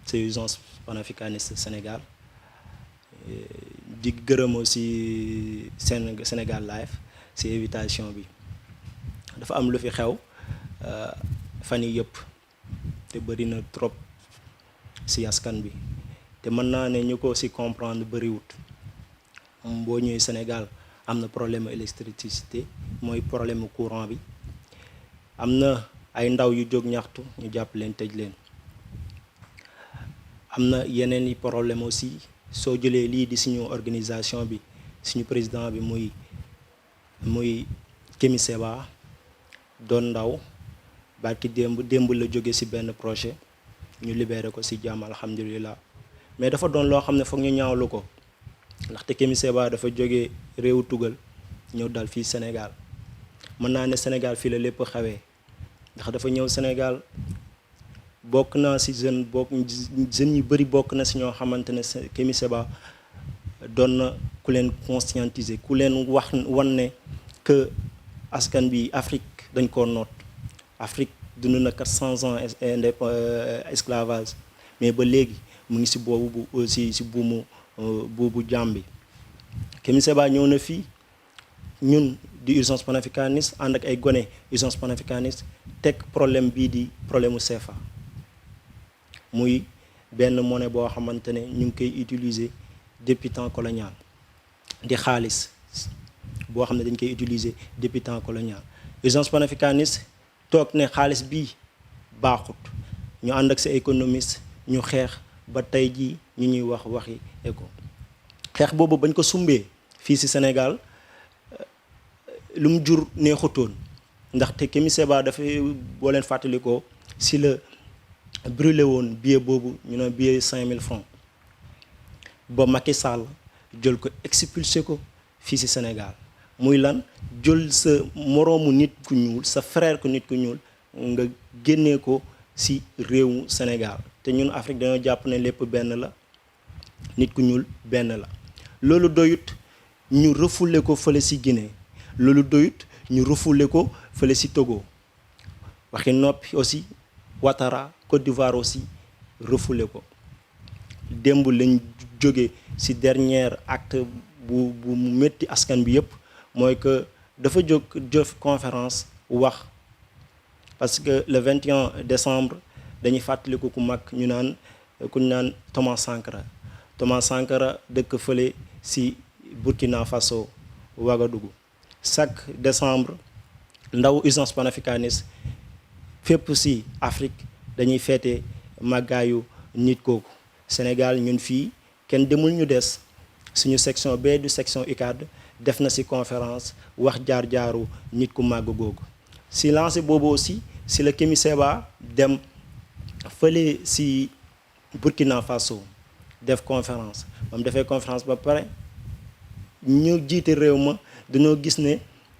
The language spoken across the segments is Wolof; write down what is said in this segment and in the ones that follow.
c'est urgence panafricaniste Sénégal di gërëm aussi Sénégal Live ci invitation bi dafa am lu fi xew fan yi yëpp te bëri na trop ci askan bi te mën naa ne ñu ko ci comprendre bëriwut boo ñëwee Sénégal am na problème électricité mooy problème courant bi am na ay ndaw yu jóg ñaxtu ñu jàpp leen tëj leen am na yeneen i problème aussi soo jëlee lii di suñu organisation bi suñu président bi muy Kémi Séba doon ndaw barki démb la jóge ci benn projet ñu libéré ko ci jàmm alhamdulilah mais dafa doon loo xam ne foog ñu ñaawlu ko ndaxte Kémi Séba dafa jóge réewu tugal ñëw dal fii Sénégal mën naa ne Sénégal fii la lépp xewee ndax dafa ñëw Sénégal bokk naa ci jeunes yu bëri bokk na ci ñoo xamante ne Kémi Séba doon na ku leen conscientiser ku leen wan ne que askan bi Afrique dañ koo noot Afrique dund na 400 ans esclavage mais ba léegi mu ngi ci boobu aussi ci buubu jaam bi Kémi Séba ñëw na fii ñun di urgence panafricaniste ànd ak ay gone urgence panafricaniste teg problème bii di problème mu CFA muy benn monnaie boo xamante ne ñu ngi koy utiliser depuis temps colonial di xaalis boo xam ne dañ koy utiliser depuis temps colonial urgence panafricaniste toog ne xaalis bii baaxut ñu ànd ak sa économiste ñu xeex ba tey jii ñu ñuy wax waxi éco xeex boobu bañ ko sumbee fii ci Sénégal lu mu jur neexutoon ndaxte Kémi Séba dafay boo leen fàttalikoo ci la brûlé woon billet boobu ñu ne billet 5000 francs ba Macky Sall jël ko expulsé ko fii ci Sénégal muy lan jël sa moroomu nit ku ñuul sa frère ku nit ku ñuul nga génnee ko ci réewu Sénégal te ñun Afrique dañoo jàpp ne lépp benn la nit ku ñuul benn la loolu doyut ñu refoulé ko fële ci Guinée loolu doyut ñu refoulé ko fële ci Togo waxi noppi aussi Ouattara Côte d'Ivoire aussi refoulé ko démb lañ jóge ci dernier acte bu mu métti askan bi yëpp mooy que dafa jóg jëf conférence wax parce que le 21 décembre dañuy fàttaliku ku mag ñu naan Thomas Sankara dëkk fële ci Burkina Faso Ouagadougou chaque décembre ndaw urgence panafricaniste fépp ci Afrique dañuy feete màggaayu nit kooku Sénégal ñun fii kenn demul ñu des suñu section B du section UCAD def na ci conférence wax jaar-jaaru nit ku màgg googu ci lancé boobu aussi ci la Kémi Séba dem fële ci Burkina Faso def conférence moom defee conférence ba pare ñu jiite réew ma dañoo gis ne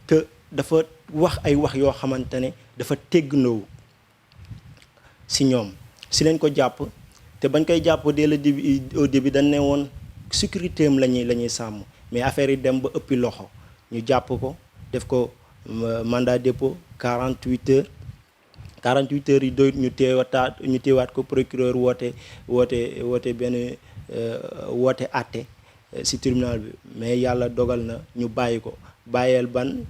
que dafa wax ay wax yoo xamante ne dafa teggnoowu ci ñoom ci leen ko jàpp te bañ koy jàpp dès le début au début dañ ne woon sécurité am la ñuy sàmm mais affaire yi dem ba ëppi loxo ñu jàpp ko def ko mandat dépôt 48 heures yi doyut ñu teewaat ko procureur woote benn woote àtte ci tribunal bi mais yàlla dogal na ñu bàyyi ko bàyyeel ban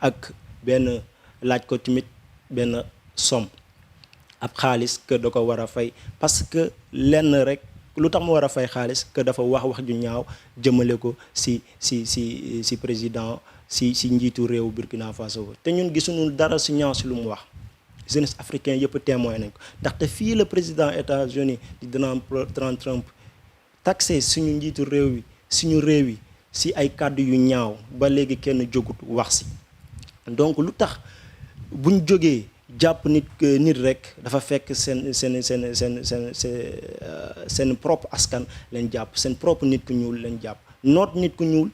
ak benn laaj ko tamit benn somme ab xaalis que da ko war a fay parce que lenn rek lu tax mu war a fay xaalis que dafa wax ju ñaaw jëmale ko ci président ci njiitu réew Burkina Faso te ñun gisuñu dara ci ñaaw ci lu mu wax jeunesse africain yëpp témoin nañ ko ndaxte fii le président États-Unis di Donald Trump taxé suñu njiitu réew yi suñu réew yi ci ay kàddu yu ñaaw ba léegi kenn jógut wax ci donc lu tax buñ jógee jàpp nit rek dafa fekk seen propre askan lañ jàpp seen propre nit ku ñuul lañ jàpp noot nit ku ñuul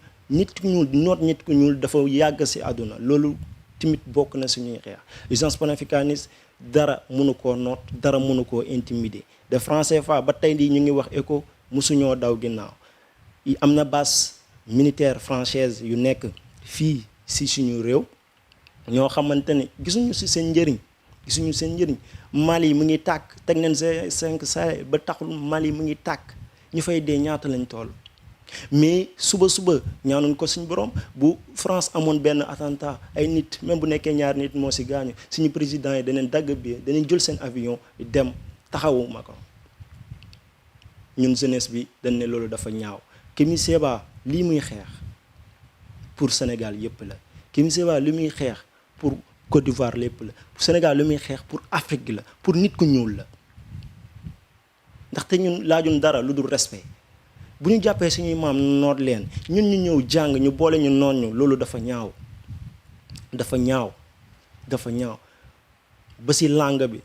noot nit ku ñuul dafa yàgg ci àdduna loolu tamit bokk na suñuy xeex urgence panafricaniste dara mënu koo noot dara mënu koo intimider de franc CFA ba tey lii ñu ngi wax ECO musuñoo daw ginnaaw am na base militaire française yu nekk fii ci suñu réew ñoo xamante ne gisuñu ci seen njëriñ gisuñu seen njëriñ. Mali mu ngi tàkk teg nañ G5 Sahel ba taxul Mali mu ngi tàkk ñu fay dee ñaata lañ toll. mais suba ñaanuñ ko suñu borom bu France amoon benn attentat ay nit même bu nekkee ñaar nit moo si gaañu suñu président yi daneen dagg bi daneen jël seen avion dem taxawu Macron. ñun jeunesse bi dañ ne loolu dafa ñaaw. Kémi Séba lii muy xeex pour Sénégal yëpp la. Kémi Séba li muy xeex pour Côte d'Ivoire lépp la. Sénégal li muy xeex pour Afrique la pour nit ku ñuul la ndaxte ñun laajuñ dara lu dul respect. bu ñu jàppee suñuy maam noot leen ñun ñu ñëw jàng ñu boole ñu noon ñu loolu dafa ñaaw dafa ñaaw dafa ñaaw ba ci langue bi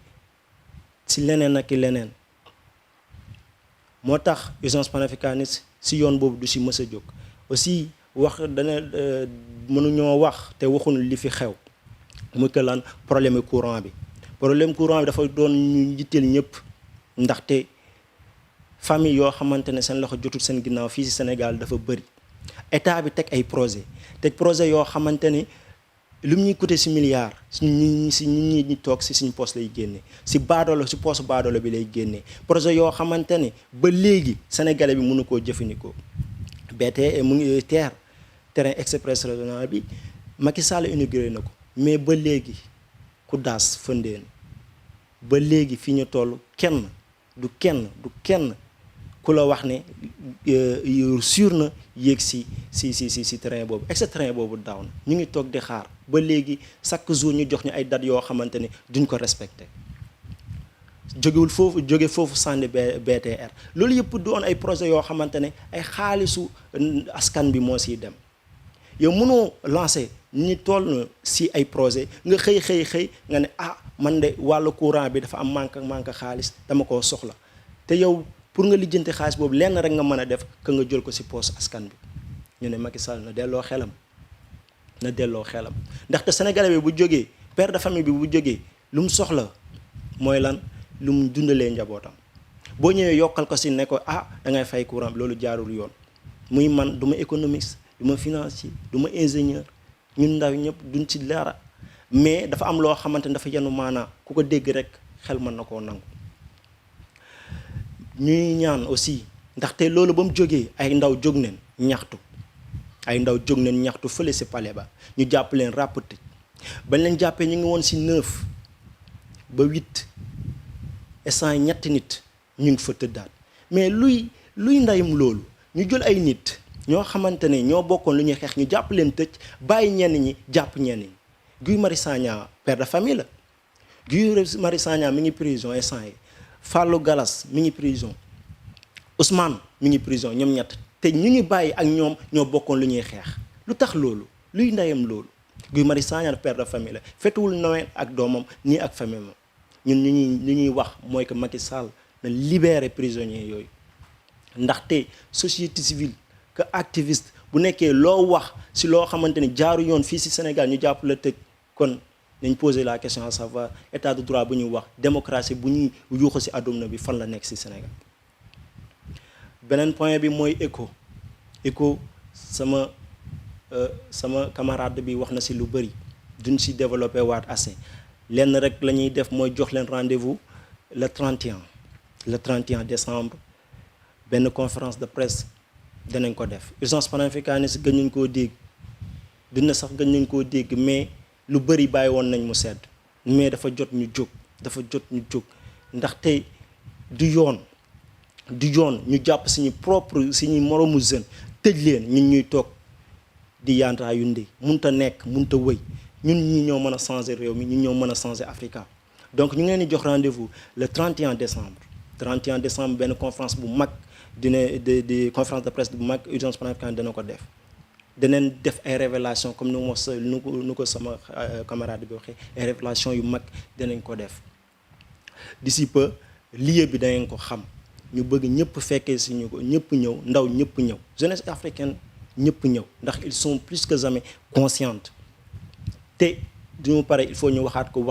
ci leneen ak leneen moo tax urgence panafricaniste ci yoon boobu du ci mës a jóg. aussi wax dana mënuñoo wax te waxuñu li fi xew muy que lan problème courant bi dafa doon ñu yitteel ñëpp ndaxte famille yoo xamante ne seen loxo jotul seen ginnaaw fii ci Sénégal dafa bëri. état bi teg ay projet yoo xamante ni lu mu ñuy coûter ci milliards ñun ñi toog ci suñu poste lay génne ci baadoolo ci poste baadoolo bi lay génne projet yoo xamante ni ba léegi sénégalais bi mënu koo jëfandikoo. BT mu ngi terrain express régional bi Macky Sall inauguré na ko mais ba léegi ku daas fëndeen ba léegi fi ñu toll kenn du kenn ku la wax ne sur na yéeg si train boobu ex train boobu daaw na ñu ngi toog di xaar ba léegi chaque jour ñu jox ñu ay date yoo xamante ne duñ ko respecté jóge foofu sànni BTR loolu yëpp doon ay projet yoo xamante ne ay xaalisu askan bi moo siy dem yow mënoo lancé ñi toll si ay projet nga xëy nga ne man de wàllu courant bi dafa am manque xaalis dama koo soxla te yow pour nga lijjanti xaalis boobu lenn rek nga mën a def que nga jël ko si poos askan bi ñu ne Macky Sall na delloo xelam ndaxte sénégalais bi bu jógee père de famille bi bu jógee lu mu soxla mooy lan lu mu dundalee njabootam boo ñëwee yokkal ko si ne ko da ngay fay courant bi loolu jaarul yoon muy man du ma économiste du ma financier du ma ingénieur ñun ndaw ñëpp duñ ci dara mais dafa am loo xamante ne dafa yenu maanaa ku ko dégg rek xel mën na koo nangu. ñuy ñaan aussi ndaxte loolu ba mu jógee ay ndaw jóg neen ñaxtu fële si palais ba ñu jàpp leen ràpp tëj bañ leen jàppee ñu ngi woon si 9 ba 8 instant ñetti nit ñu ngi fa tëddaat mais luy ndayum loolu ñu jël ay nit ñoo xamante ne ñoo bokkoon lu ñuy xeex ñu jàpp leen tëj bàyyi ñenn ñi jàpp ñenn ñi. Guy Marius Sagna père de famille la Guy Marius Sagna mi ngi prison instant yi Fallou Gallas mi ngi prison Ousmane mi ngi prison ñoom ñett te ñu ngi bàyyi ak ñoom ñoo bokkoon lu ñuy xeex lu tax loolu luy ndayam loolu. Guy Marius Sagna père de famille la fetuwul Noël ak doomam nii ak famille ma ñun li ñuy wax mooy que Macky Sall na libérer prisonniers yooyu ndaxte société civile que activiste bu nekkee loo wax si loo xamante ni jaaru yoon fii si Sénégal ñu jàpp la tëj kon nañ poser la question à savoir état de droit bu ñuy wax démocratie bu ñuy yuuxu si àdduna bi fan la nekk si Sénégal. beneen point bi mooy ECHO sama camarade bi wax na si lu bëri duñ si développé waat assez lenn rek la ñuy def mooy jox leen rendez-vous le 31 décembre benn conférence de presse danañ ko def. urgence panafricaniste gën nañ koo dégg mais lu bëri bàyyi woon nañ mu sedd mais dafa jot ñu jóg ndaxte du yoon ñu jàpp suñu moroomu jeune tëj leen ñun ñuy toog di yantaa yu ndey munta nekk munta wëy ñun ñi ñoo mën a changer réew mi ñun ñoo mën a changer Africa. donc ñu ngi leen di jox rendez-vous le 31 décembre benn conférence bu mag di conférence de presse bu mag urgence panafricaine dana ko def. daneen def ay révélation comme nu ko sama camarade bi waxee ay révélation yu mag danañ ko def d'ici peu lieu bi dangeen ko xam ñu bëgg ñëpp fekkee si ñu ko ñëpp ñëw ndaw ñëpp ñëw jeunesse africaine ñëpp ñëw ndax ils sont plus que jamais conscientes te duñu pare il faut ñu waxaat ko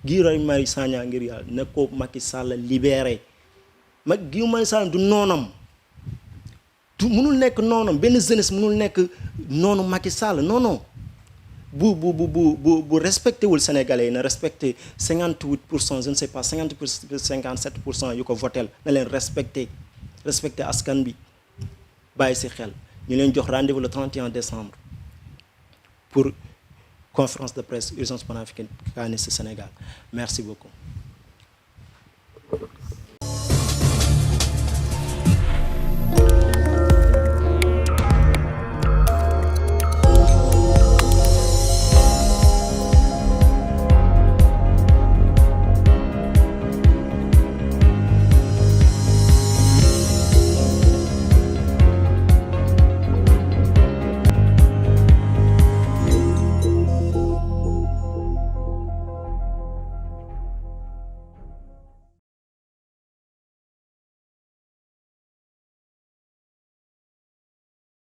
Guy Marius Sagna ngir yàlla ne ko Macky Sall libéré Guy Marius Sagna du noonam mënul nekk noonam benn jeunesse mënul nekk noonu Macky Sall non bu respecté wul Sénégalais yi na respecté 58%, je ne sais pas 57% yu ko votel na leen respecté askan bi bàyyi si xel. ñu leen jox rendez-vous le 31 décembre pour conférence de presse urgence panafricaniste Sénégal. Merci beaucoup.